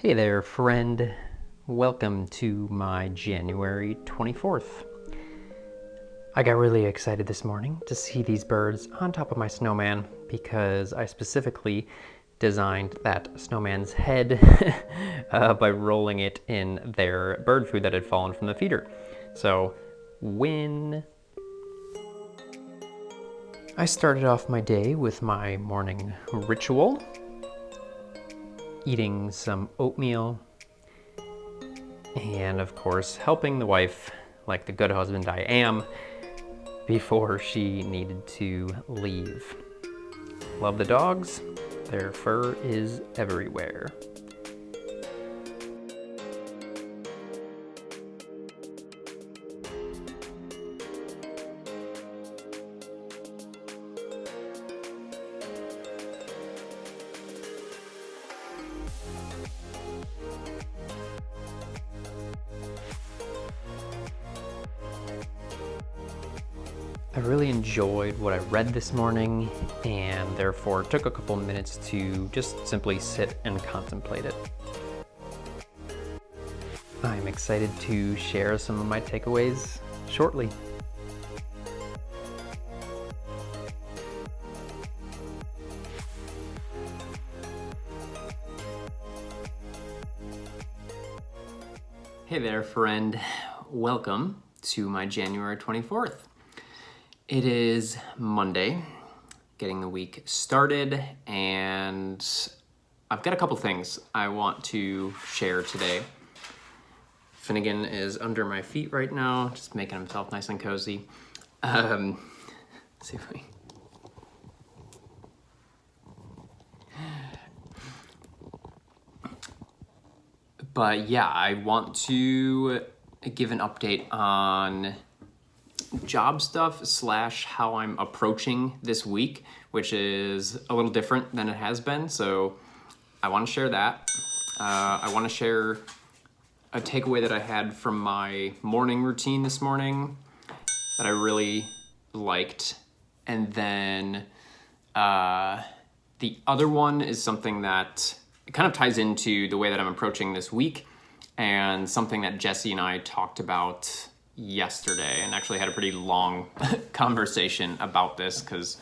Hey there, friend. Welcome to my January 24th. I got really excited this morning to see these birds on top of my snowman because I specifically designed that snowman's head by rolling it in their bird food that had fallen from the feeder. So, when I started off my day with my morning ritual, eating some oatmeal, and of course helping the wife like the good husband I am before she needed to leave. Love the dogs, their fur is everywhere. I really enjoyed what I read this morning and therefore took a couple minutes to just simply sit and contemplate it. I'm excited to share some of my takeaways shortly. Hey there, friend. Welcome to my January 24th. It is Monday, getting the week started, and I've got a couple things I want to share today. Finnegan is under my feet right now, just making himself nice and cozy. Let's see if we... But yeah, I want to give an update on job stuff / how I'm approaching this week, which is a little different than it has been. So I want to share that. I want to share a takeaway that I had from my morning routine this morning that I really liked. And then the other one is something that kind of ties into the way that I'm approaching this week and something that Jesse and I talked about yesterday and actually had a pretty long conversation about this because,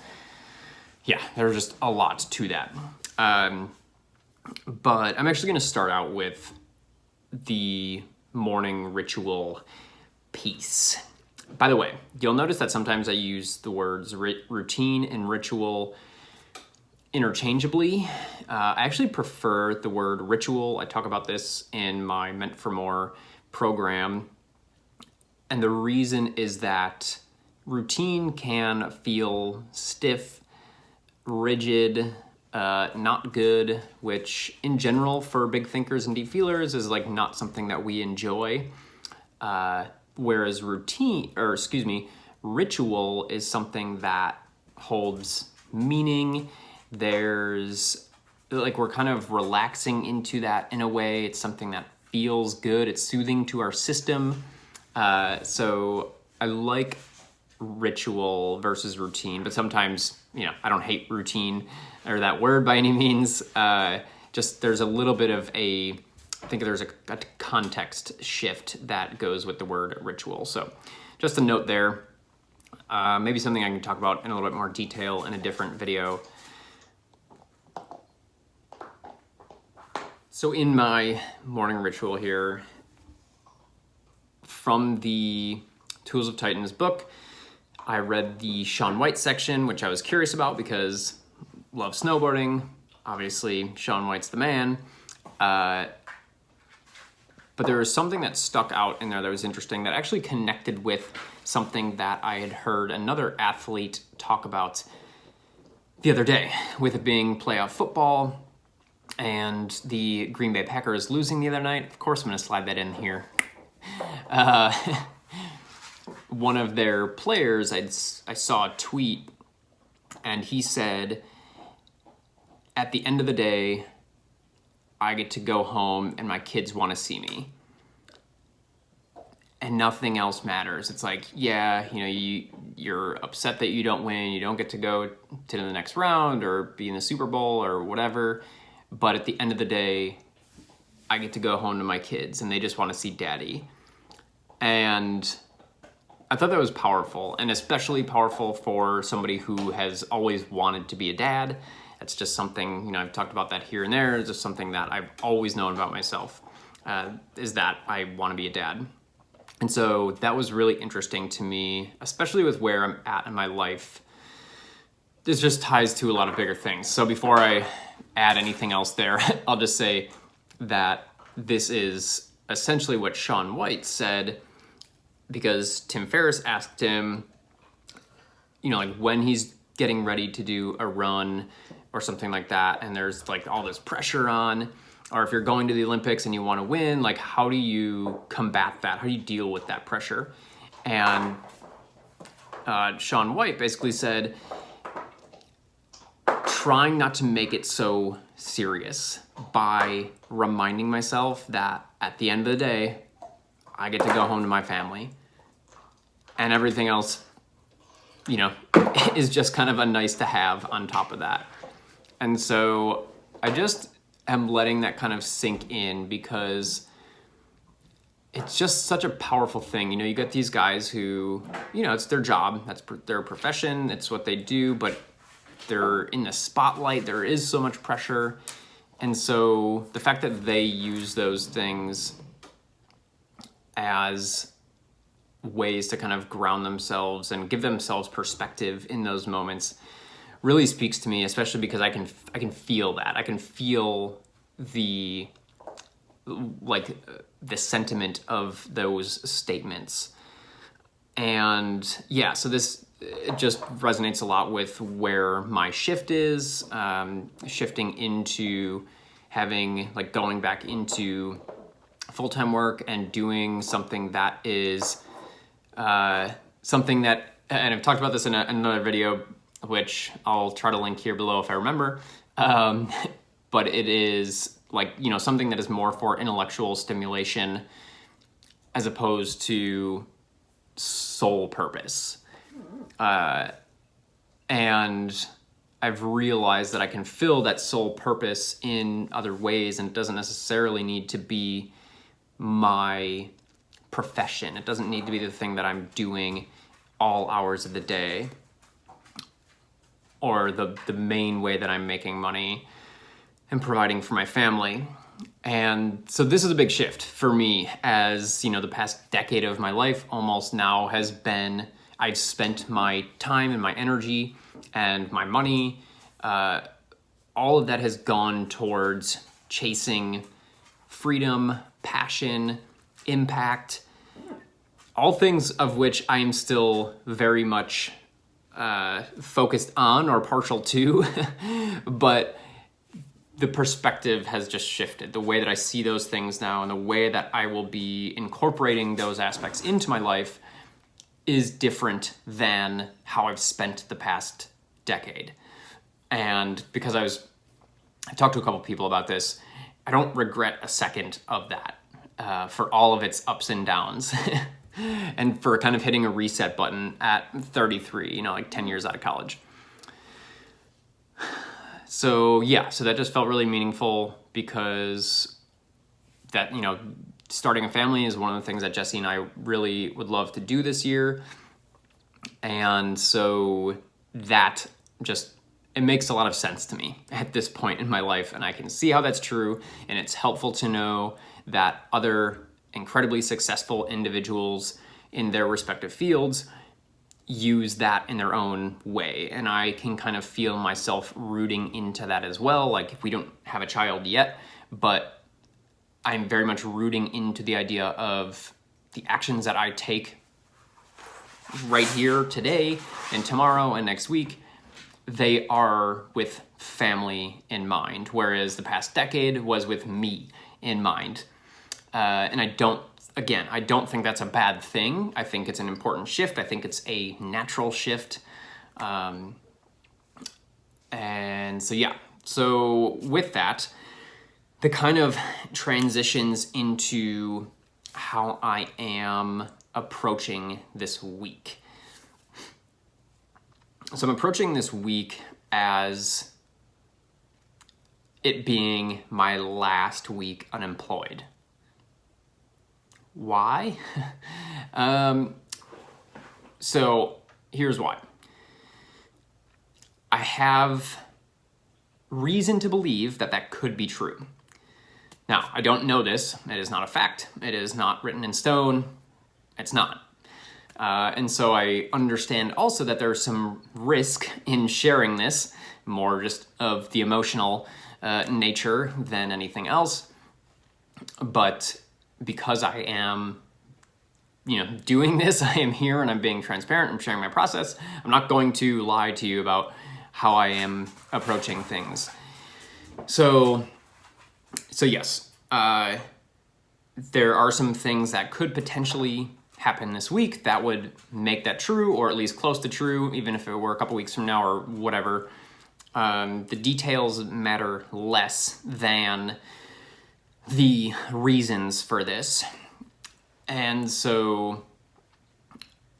yeah, there's just a lot to that. But I'm actually going to start out with the morning ritual piece. By the way, you'll notice that sometimes I use the words routine and ritual interchangeably. I actually prefer the word ritual. I talk about this in my Meant for More program. And the reason is that routine can feel stiff, rigid, not good, which in general for big thinkers and deep feelers is like not something that we enjoy. Whereas ritual is something that holds meaning. There's like, we're kind of relaxing into that in a way. It's something that feels good. It's soothing to our system. So I like ritual versus routine, but sometimes, I don't hate routine or that word by any means. Just there's a little bit of I think there's a context shift that goes with the word ritual. So just a note there, maybe something I can talk about in a little bit more detail in a different video. So in my morning ritual here, from the Tools of Titans book, I read the Shaun White section, which I was curious about because love snowboarding. Obviously, Shaun White's the man. But there was something that stuck out in there that was interesting that actually connected with something that I had heard another athlete talk about the other day, with it being playoff football and the Green Bay Packers losing the other night. Of course, I'm going to slide that in here. One of their players, I saw a tweet, and he said, at the end of the day, I get to go home and my kids want to see me. And nothing else matters. It's like, yeah, you're upset that you don't win, you don't get to go to the next round or be in the Super Bowl or whatever. But at the end of the day, I get to go home to my kids and they just want to see daddy. And I thought that was powerful, and especially powerful for somebody who has always wanted to be a dad. It's just something, I've talked about that here and there. It's just something that I've always known about myself, is that I want to be a dad. And so that was really interesting to me, especially with where I'm at in my life. This just ties to a lot of bigger things. So before I add anything else there, I'll just say that this is essentially what Shaun White said, because Tim Ferriss asked him, like when he's getting ready to do a run or something like that, and there's like all this pressure on, or if you're going to the Olympics and you want to win, like how do you combat that? How do you deal with that pressure? And Shaun White basically said, trying not to make it so serious by reminding myself that at the end of the day, I get to go home to my family, and everything else, is just kind of a nice to have on top of that. And so I just am letting that kind of sink in, because it's just such a powerful thing. You get these guys who, it's their job, that's their profession, it's what they do, but they're in the spotlight, there is so much pressure. And so the fact that they use those things as ways to kind of ground themselves and give themselves perspective in those moments really speaks to me, especially because I can feel that. I can feel the sentiment of those statements. And yeah, so it just resonates a lot with where my shift is, shifting into going back into full-time work and doing something that is something that, and I've talked about this in another video, which I'll try to link here below if I remember, but it is something that is more for intellectual stimulation as opposed to sole purpose. And I've realized that I can fill that sole purpose in other ways, and it doesn't necessarily need to be my profession. It doesn't need to be the thing that I'm doing all hours of the day, or the main way that I'm making money and providing for my family. And so this is a big shift for me, as the past decade of my life almost now has been, I've spent my time and my energy and my money, all of that has gone towards chasing freedom, passion, impact, all things of which I am still very much focused on or partial to, but the perspective has just shifted. The way that I see those things now and the way that I will be incorporating those aspects into my life is different than how I've spent the past decade. And because I talked to a couple people about this, I don't regret a second of that, for all of its ups and downs. And for kind of hitting a reset button at 33, 10 years out of college. So yeah, so that just felt really meaningful, because that, starting a family is one of the things that Jesse and I really would love to do this year. And so that it makes a lot of sense to me at this point in my life, and I can see how that's true, and it's helpful to know that other incredibly successful individuals in their respective fields use that in their own way. And I can kind of feel myself rooting into that as well. Like, we don't have a child yet, but I'm very much rooting into the idea of the actions that I take right here today and tomorrow and next week. They are with family in mind, whereas the past decade was with me in mind. And I don't think that's a bad thing. I think it's an important shift. I think it's a natural shift. And so, yeah. So with that, the kind of transitions into how I am approaching this week. So I'm approaching this week as it being my last week unemployed. Why? So here's why. I have reason to believe that that could be true. Now, I don't know this. It is not a fact. It is not written in stone. It's not. And so I understand also that there's some risk in sharing this, more just of the emotional nature than anything else. But because I am, doing this, I am here and I'm being transparent, I'm sharing my process. I'm not going to lie to you about how I am approaching things. So yes, there are some things that could potentially happen this week that would make that true, or at least close to true, even if it were a couple weeks from now or whatever. The details matter less than the reasons for this. And so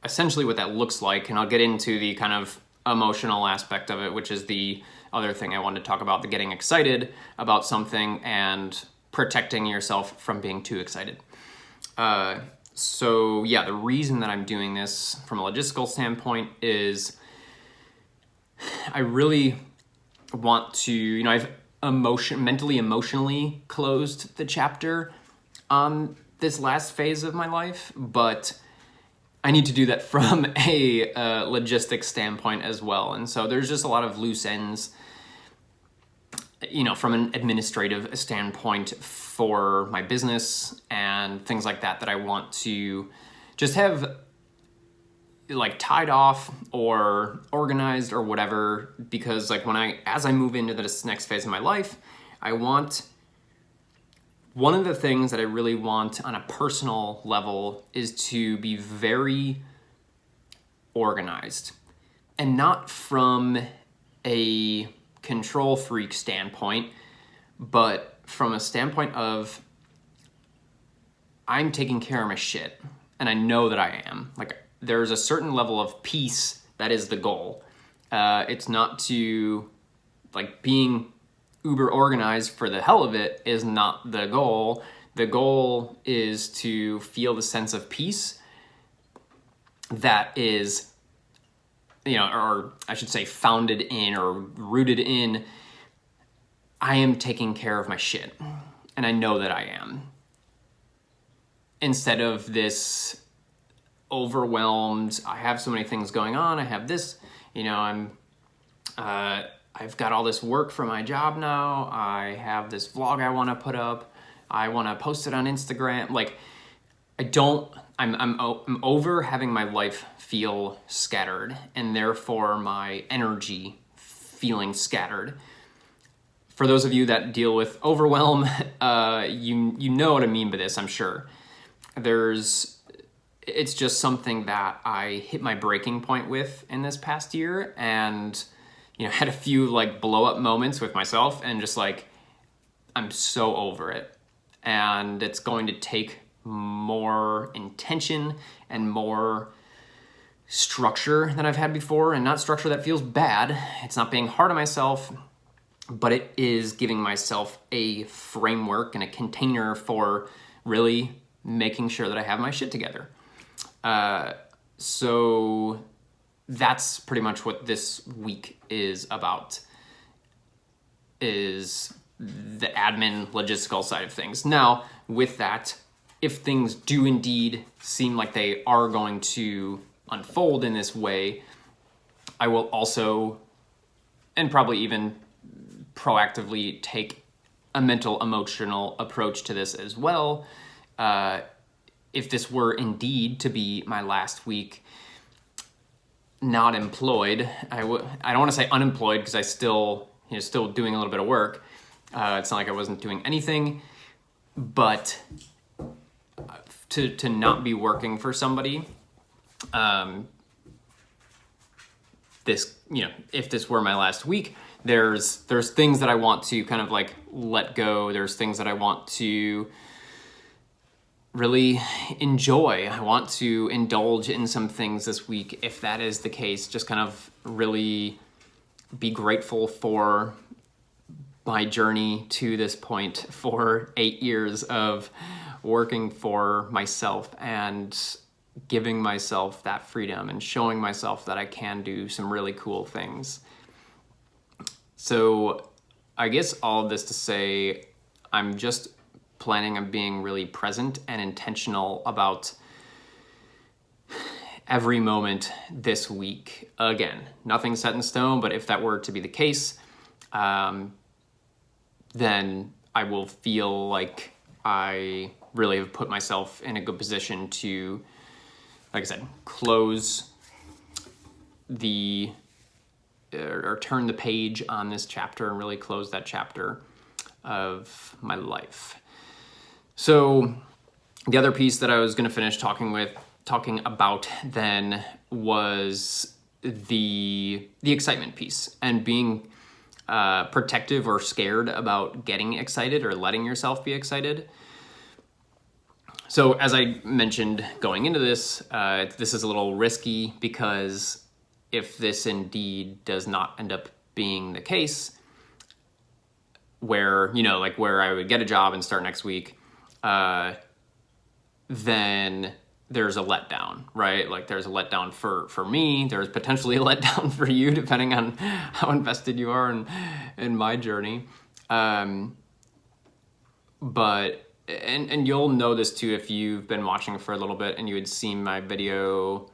essentially what that looks like, and I'll get into the kind of emotional aspect of it, which is the other thing I wanted to talk about, the getting excited about something and protecting yourself from being too excited. So yeah, the reason that I'm doing this from a logistical standpoint is I really want to, I've mentally, emotionally closed the chapter on this last phase of my life, but I need to do that from a logistics standpoint as well. And so there's just a lot of loose ends, from an administrative standpoint for my business and things like that I want to just have like tied off or organized or whatever, because like as I move into this next phase of my life, one of the things that I really want on a personal level is to be very organized, and not from a control freak standpoint, but from a standpoint of I'm taking care of my shit, and I know that I am. Like, there's a certain level of peace that is the goal. It's not to, like, being uber organized for the hell of it is not the goal. The goal is to feel the sense of peace that is, or I should say founded in or rooted in, I am taking care of my shit, and I know that I am. Instead of this overwhelmed, I have so many things going on, I have this, I've got all this work for my job now, I have this vlog I want to put up, I want to post it on Instagram. Like, I'm over having my life feel scattered, and therefore my energy feeling scattered. For those of you that deal with overwhelm, you know what I mean by this, I'm sure. It's just something that I hit my breaking point with in this past year, and had a few like blow up moments with myself, and just like, I'm so over it. And it's going to take more intention and more structure than I've had before, and not structure that feels bad. It's not being hard on myself, but it is giving myself a framework and a container for really making sure that I have my shit together. So that's pretty much what this week is about, is the admin logistical side of things. Now, with that, if things do indeed seem like they are going to unfold in this way, I will also, and probably even proactively, take a mental, emotional approach to this as well. If this were indeed to be my last week not employed, I don't want to say unemployed, because I still doing a little bit of work. It's not like I wasn't doing anything, but to not be working for somebody, if this were my last week, there's things that I want to kind of like let go. There's things that I want to really enjoy. I want to indulge in some things this week. If that is the case, just kind of really be grateful for my journey to this point for 8 years of working for myself and giving myself that freedom and showing myself that I can do some really cool things. So I guess all of this to say, I'm just planning on being really present and intentional about every moment this week. Again, nothing set in stone, but if that were to be the case, then I will feel like I really have put myself in a good position to, like I said, close or turn the page on this chapter and really close that chapter of my life. So the other piece that I was going to finish talking about then was the excitement piece and being protective or scared about getting excited or letting yourself be excited. So as I mentioned going into this, this is a little risky because if this indeed does not end up being the case, where, like where I would get a job and start next week, then there's a letdown, right? Like there's a letdown for me. There's potentially a letdown for you, depending on how invested you are in my journey. But you'll know this too if you've been watching for a little bit and you had seen my video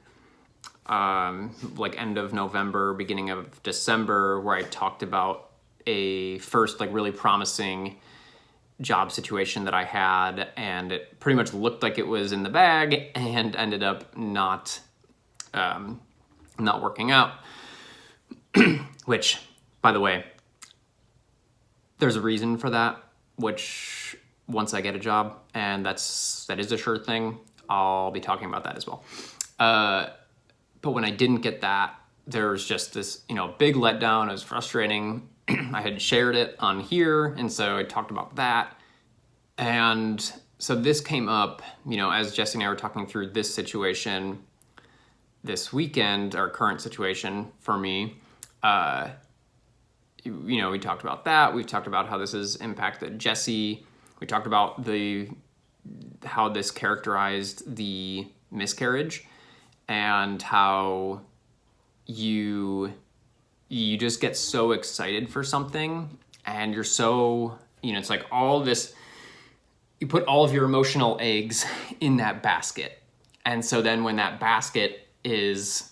like end of November, beginning of December, where I talked about a first like really promising job situation that I had, and it pretty much looked like it was in the bag and ended up not working out. Which, by the way, there's a reason for that, which once I get a job, and that is a sure thing, I'll be talking about that as well. But when I didn't get that, there was just this, big letdown. It was frustrating. I had shared it on here, and so I talked about that. And so this came up, as Jesse and I were talking through this situation this weekend, our current situation for me. We talked about that. We've talked about how this has impacted Jesse. We talked about how this characterized the miscarriage and how you just get so excited for something and you're so, it's like all this, you put all of your emotional eggs in that basket. And so then when that basket is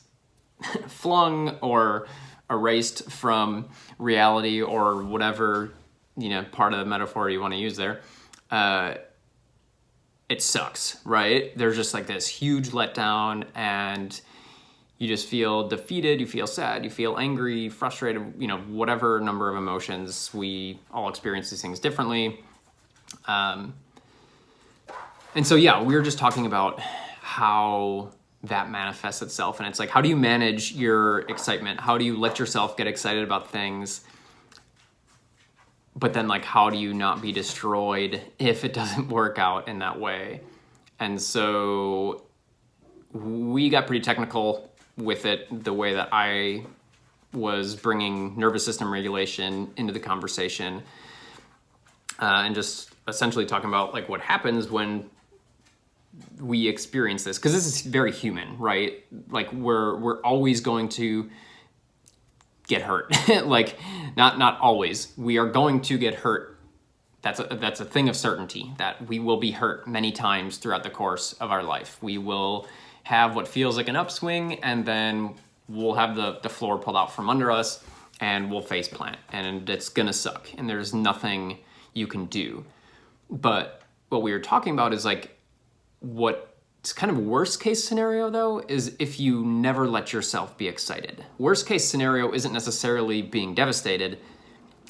flung or erased from reality or whatever, part of the metaphor you want to use there, it sucks, right? There's just like this huge letdown and you just feel defeated, you feel sad, you feel angry, frustrated, whatever number of emotions. We all experience these things differently. And so, yeah, we were just talking about how that manifests itself. And it's like, how do you manage your excitement? How do you let yourself get excited about things? But then, like, how do you not be destroyed if it doesn't work out in that way? And so we got pretty technical with it, the way that I was bringing nervous system regulation into the conversation, and just essentially talking about like what happens when we experience this, because this is very human, right? Like we're always going to get hurt. Like not always. We are going to get hurt. That's a thing of certainty, that we will be hurt many times throughout the course of our life. We will have what feels like an upswing, and then we'll have the floor pulled out from under us and we'll face plant, and it's gonna suck and there's nothing you can do. But what we were talking about is like, what's kind of worst case scenario though, is if you never let yourself be excited. Worst case scenario isn't necessarily being devastated.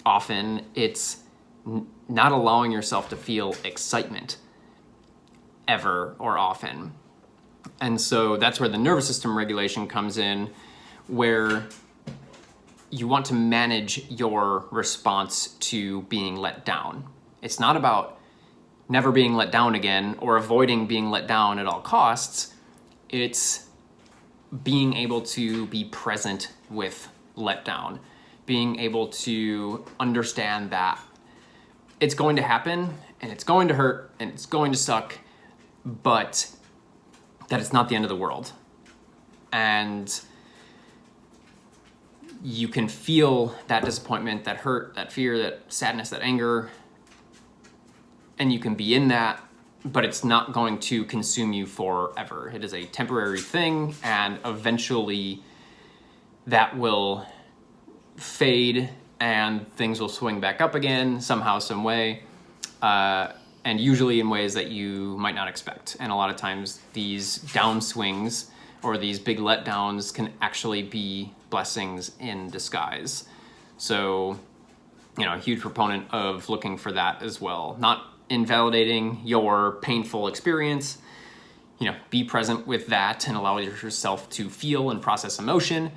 Often it's not allowing yourself to feel excitement ever or often. And so that's where the nervous system regulation comes in, where you want to manage your response to being let down. It's not about never being let down again or avoiding being let down at all costs. It's being able to be present with letdown, being able to understand that it's going to happen and it's going to hurt and it's going to suck, but that it's not the end of the world. And you can feel that disappointment, that hurt, that fear, that sadness, that anger, and you can be in that, but it's not going to consume you forever. It is a temporary thing, and eventually that will fade and things will swing back up again somehow, some way, and usually in ways that you might not expect. And a lot of times these downswings or these big letdowns can actually be blessings in disguise. So, a huge proponent of looking for that as well. Not invalidating your painful experience, be present with that and allow yourself to feel and process emotion.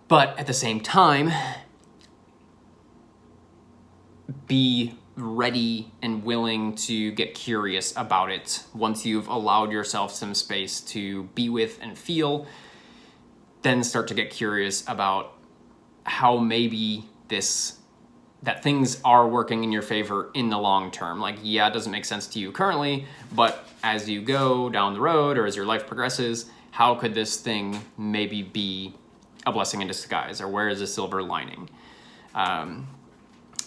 But at the same time, be ready and willing to get curious about it once you've allowed yourself some space to be with and feel. Then start to get curious about how maybe that things are working in your favor in the long term. Like, yeah, it doesn't make sense to you currently, but as you go down the road or as your life progresses, how could this thing maybe be a blessing in disguise, or where is the silver lining?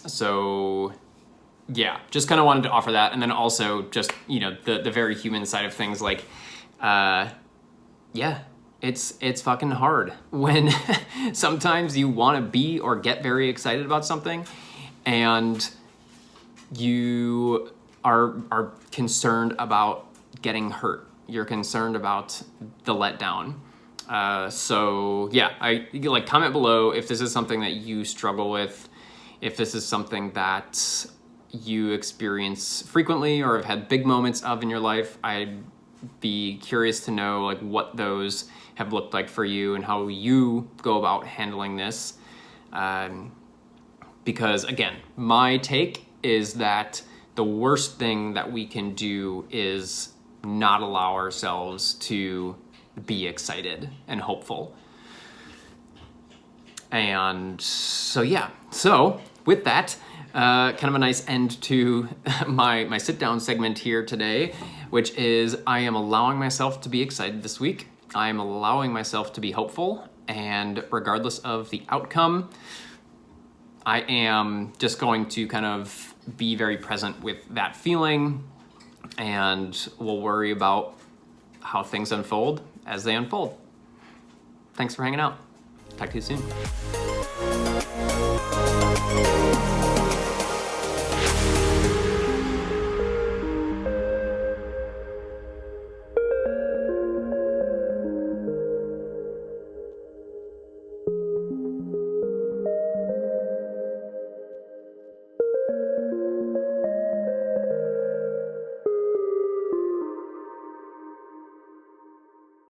So yeah, just kind of wanted to offer that. And then also just, the very human side of things, like, yeah, it's fucking hard when sometimes you want to be or get very excited about something and you are concerned about getting hurt. You're concerned about the letdown. So yeah, comment below if this is something that you struggle with, if this is something that you experience frequently or have had big moments of in your life. I'd be curious to know what those have looked like for you and how you go about handling this. Because again, my take is that the worst thing that we can do is not allow ourselves to be excited and hopeful. And so yeah, so with that, kind of a nice end to my sit down segment here today, which is I am allowing myself to be excited this week. I am allowing myself to be hopeful, and regardless of the outcome, I am just going to kind of be very present with that feeling, and we'll worry about how things unfold as they unfold. Thanks for hanging out. Talk to you soon.